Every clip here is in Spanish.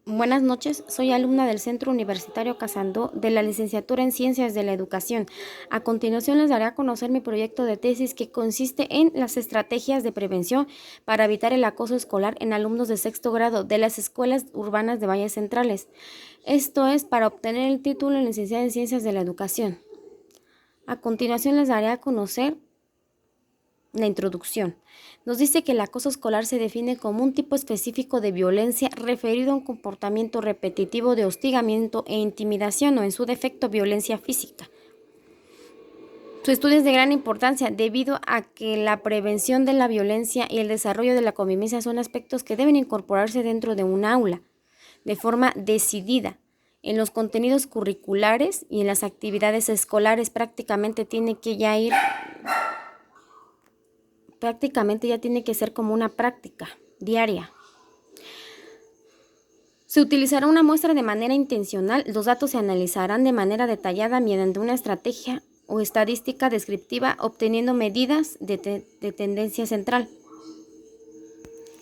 Buenas noches, soy alumna del Centro Universitario Casandó de la Licenciatura en Ciencias de la Educación. A continuación les daré a conocer mi proyecto de tesis que consiste en las estrategias de prevención para evitar el acoso escolar en alumnos de sexto grado de las escuelas urbanas de Valles Centrales. Esto es para obtener el título de licenciada en Ciencias de la Educación. A continuación les daré a conocer la introducción. Nos dice que el acoso escolar se define como un tipo específico de violencia referido a un comportamiento repetitivo de hostigamiento e intimidación o en su defecto violencia física. Su estudio es de gran importancia debido a que la prevención de la violencia y el desarrollo de la convivencia son aspectos que deben incorporarse dentro de un aula de forma decidida. En los contenidos curriculares y en las actividades escolares prácticamente ya tiene que ser como una práctica diaria. Se utilizará una muestra de manera intencional, los datos se analizarán de manera detallada mediante una estrategia o estadística descriptiva, obteniendo medidas de tendencia central.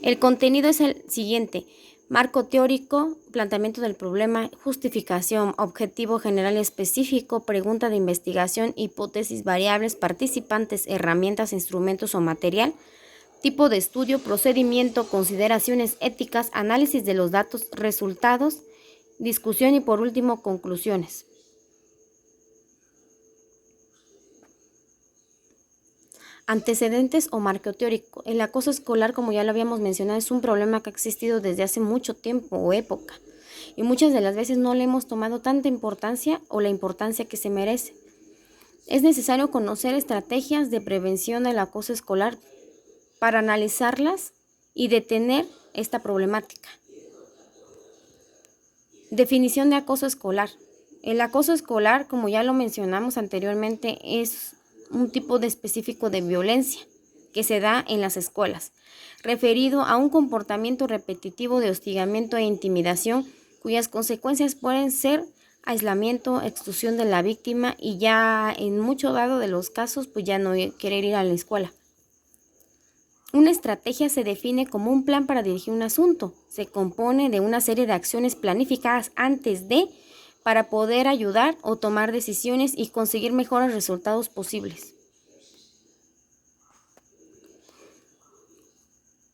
El contenido es el siguiente: marco teórico, planteamiento del problema, justificación, objetivo general y específico, pregunta de investigación, hipótesis, variables, participantes, herramientas, instrumentos o material, tipo de estudio, procedimiento, consideraciones éticas, análisis de los datos, resultados, discusión y por último conclusiones. Antecedentes o marco teórico. El acoso escolar, como ya lo habíamos mencionado, es un problema que ha existido desde hace mucho tiempo o época, y muchas de las veces no le hemos tomado tanta importancia o la importancia que se merece. Es necesario conocer estrategias de prevención del acoso escolar para analizarlas y detener esta problemática. Definición de acoso escolar. El acoso escolar, como ya lo mencionamos anteriormente, es un tipo de específico de violencia que se da en las escuelas, referido a un comportamiento repetitivo de hostigamiento e intimidación, cuyas consecuencias pueden ser aislamiento, exclusión de la víctima y ya en mucho dado de los casos, pues ya no querer ir a la escuela. Una estrategia se define como un plan para dirigir un asunto. Se compone de una serie de acciones planificadas antes de para poder ayudar o tomar decisiones y conseguir mejores resultados posibles.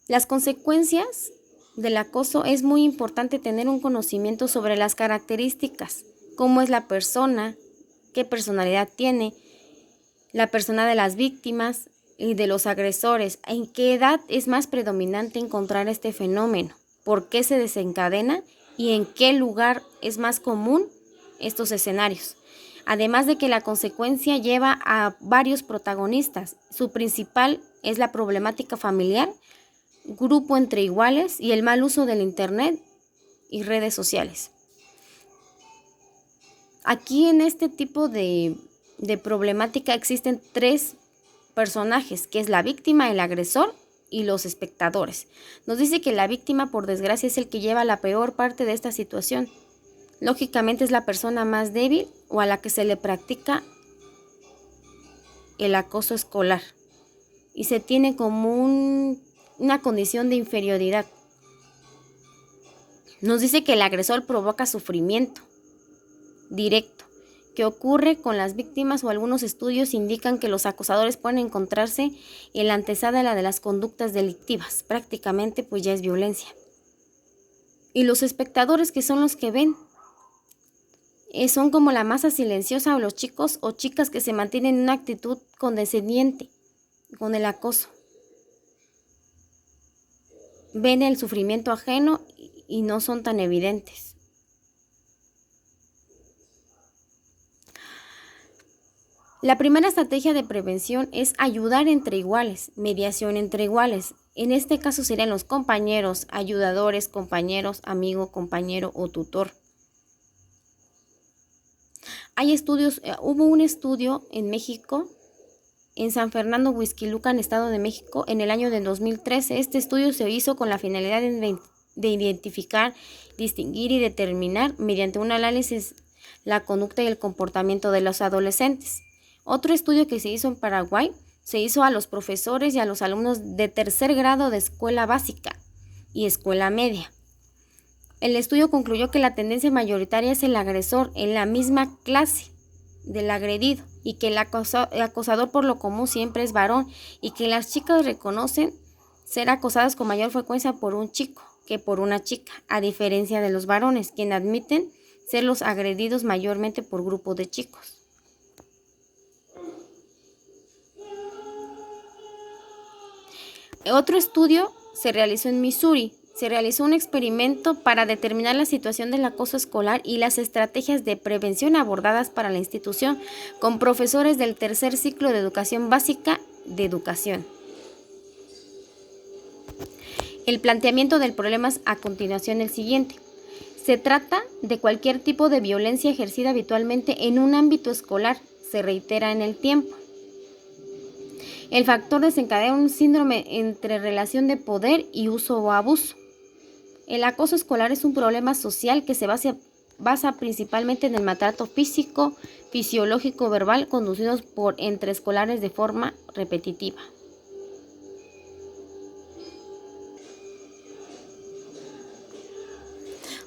Las consecuencias del acoso: es muy importante tener un conocimiento sobre las características, cómo es la persona, qué personalidad tiene, la persona de las víctimas y de los agresores, en qué edad es más predominante encontrar este fenómeno, por qué se desencadena y en qué lugar es más común estos escenarios. Además de que la consecuencia lleva a varios protagonistas. Su principal es la problemática familiar, grupo entre iguales y el mal uso del internet y redes sociales. Aquí en este tipo de problemática existen tres personajes, que es la víctima, el agresor y los espectadores. Nos dice que la víctima, por desgracia, es el que lleva la peor parte de esta situación. Lógicamente es la persona más débil o a la que se le practica el acoso escolar y se tiene como una condición de inferioridad. Nos dice que el agresor provoca sufrimiento directo, que ocurre con las víctimas, o algunos estudios indican que los acosadores pueden encontrarse en la antesala de las conductas delictivas. Prácticamente pues ya es violencia. Y los espectadores, que son los que ven, son como la masa silenciosa o los chicos o chicas que se mantienen en una actitud condescendiente con el acoso. Ven el sufrimiento ajeno y no son tan evidentes. La primera estrategia de prevención es ayudar entre iguales, mediación entre iguales. En este caso serían los compañeros, ayudadores, compañeros, amigo, compañero o tutor. Hay estudios, hubo un estudio en México, en San Fernando, Huixquilucan, Estado de México, en el año de 2013. Este estudio se hizo con la finalidad de identificar, distinguir y determinar mediante un análisis la conducta y el comportamiento de los adolescentes. Otro estudio que se hizo en Paraguay se hizo a los profesores y a los alumnos de tercer grado de escuela básica y escuela media. El estudio concluyó que la tendencia mayoritaria es el agresor en la misma clase del agredido y que el acosador por lo común siempre es varón y que las chicas reconocen ser acosadas con mayor frecuencia por un chico que por una chica, a diferencia de los varones, quienes admiten ser los agredidos mayormente por grupos de chicos. Otro estudio se realizó en Missouri. Se realizó un experimento para determinar la situación del acoso escolar y las estrategias de prevención abordadas para la institución con profesores del tercer ciclo de educación básica de educación. El planteamiento del problema es a continuación el siguiente. Se trata de cualquier tipo de violencia ejercida habitualmente en un ámbito escolar, se reitera en el tiempo. El factor desencadena un síndrome entre relación de poder y uso o abuso. El acoso escolar es un problema social que se basa principalmente en el maltrato físico, fisiológico, verbal, conducidos por entre escolares de forma repetitiva.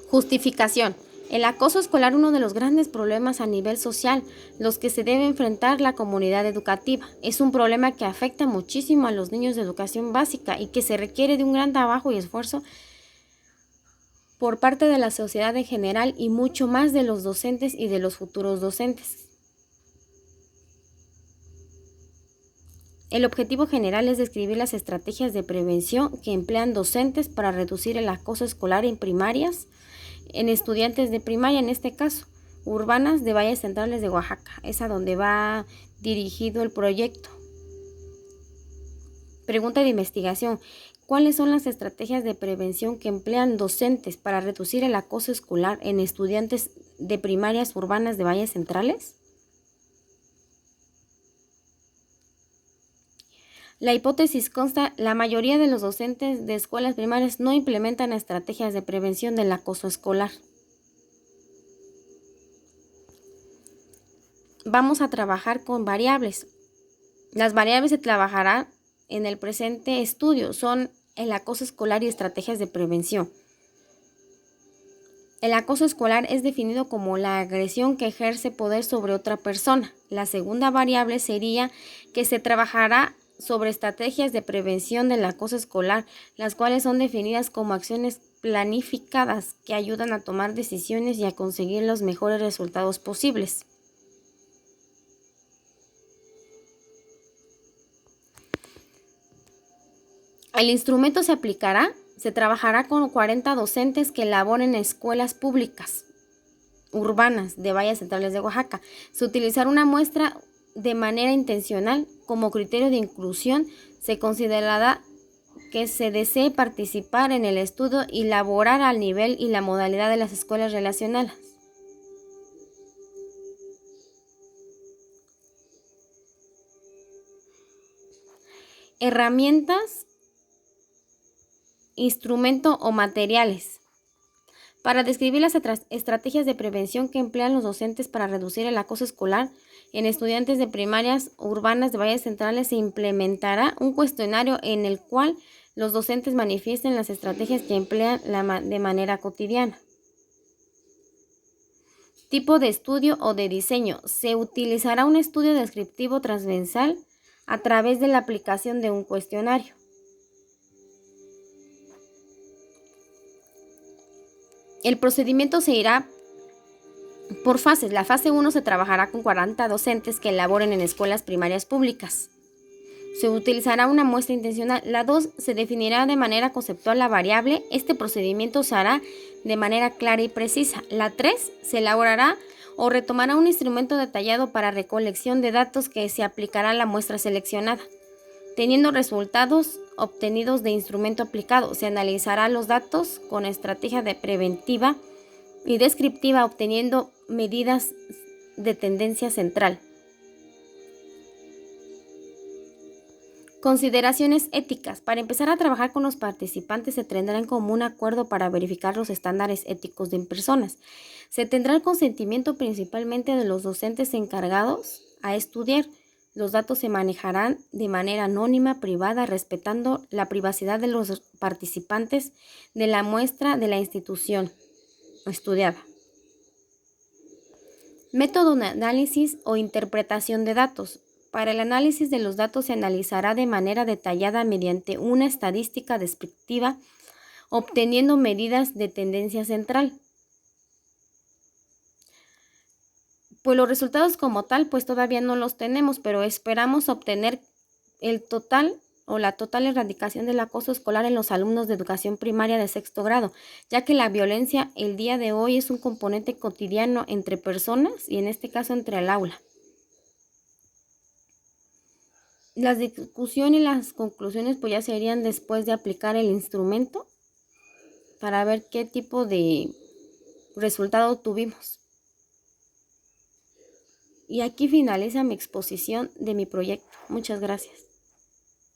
Justificación. El acoso escolar es uno de los grandes problemas a nivel social, los que se debe enfrentar la comunidad educativa. Es un problema que afecta muchísimo a los niños de educación básica y que se requiere de un gran trabajo y esfuerzo por parte de la sociedad en general y mucho más de los docentes y de los futuros docentes. El objetivo general es describir las estrategias de prevención que emplean docentes para reducir el acoso escolar en primarias, en estudiantes de primaria, en este caso, urbanas de Valles Centrales de Oaxaca. Es a donde va dirigido el proyecto. Pregunta de investigación. ¿Cuáles son las estrategias de prevención que emplean docentes para reducir el acoso escolar en estudiantes de primarias urbanas de Valles Centrales? La hipótesis consta, la mayoría de los docentes de escuelas primarias no implementan estrategias de prevención del acoso escolar. Vamos a trabajar con variables. Las variables se trabajarán en el presente estudio son el acoso escolar y estrategias de prevención. El acoso escolar es definido como la agresión que ejerce poder sobre otra persona. La segunda variable sería que se trabajará sobre estrategias de prevención del acoso escolar, las cuales son definidas como acciones planificadas que ayudan a tomar decisiones y a conseguir los mejores resultados posibles. El instrumento se trabajará con 40 docentes que laboren en escuelas públicas urbanas de Valles Centrales de Oaxaca. Se utilizará una muestra de manera intencional como criterio de inclusión. Se considerará que se desee participar en el estudio y laborar al nivel y la modalidad de las escuelas relacionadas. Herramientas, instrumento o materiales. Para describir las estrategias de prevención que emplean los docentes para reducir el acoso escolar en estudiantes de primarias urbanas de Valles Centrales, se implementará un cuestionario en el cual los docentes manifiesten las estrategias que emplean de manera cotidiana. Tipo de estudio o de diseño. Se utilizará un estudio descriptivo transversal a través de la aplicación de un cuestionario. El procedimiento se irá por fases. La fase 1 se trabajará con 40 docentes que laboren en escuelas primarias públicas. Se utilizará una muestra intencional. La 2 se definirá de manera conceptual la variable. Este procedimiento se hará de manera clara y precisa. La 3 se elaborará o retomará un instrumento detallado para recolección de datos que se aplicará a la muestra seleccionada. Teniendo resultados obtenidos de instrumento aplicado, se analizará los datos con estrategia de preventiva y descriptiva, obteniendo medidas de tendencia central. Consideraciones éticas. Para empezar a trabajar con los participantes se tendrá en común acuerdo para verificar los estándares éticos de personas. Se tendrá el consentimiento principalmente de los docentes encargados a estudiar. Los datos se manejarán de manera anónima, privada, respetando la privacidad de los participantes de la muestra de la institución. estudiada. Método de análisis o interpretación de datos. Para el análisis de los datos se analizará de manera detallada mediante una estadística descriptiva, obteniendo medidas de tendencia central. Pues los resultados como tal, pues todavía no los tenemos, pero esperamos obtener el total o la total erradicación del acoso escolar en los alumnos de educación primaria de sexto grado, ya que la violencia el día de hoy es un componente cotidiano entre personas y en este caso entre el aula. Las discusiones y las conclusiones pues ya serían después de aplicar el instrumento para ver qué tipo de resultado tuvimos. Y aquí finaliza mi exposición de mi proyecto. Muchas gracias.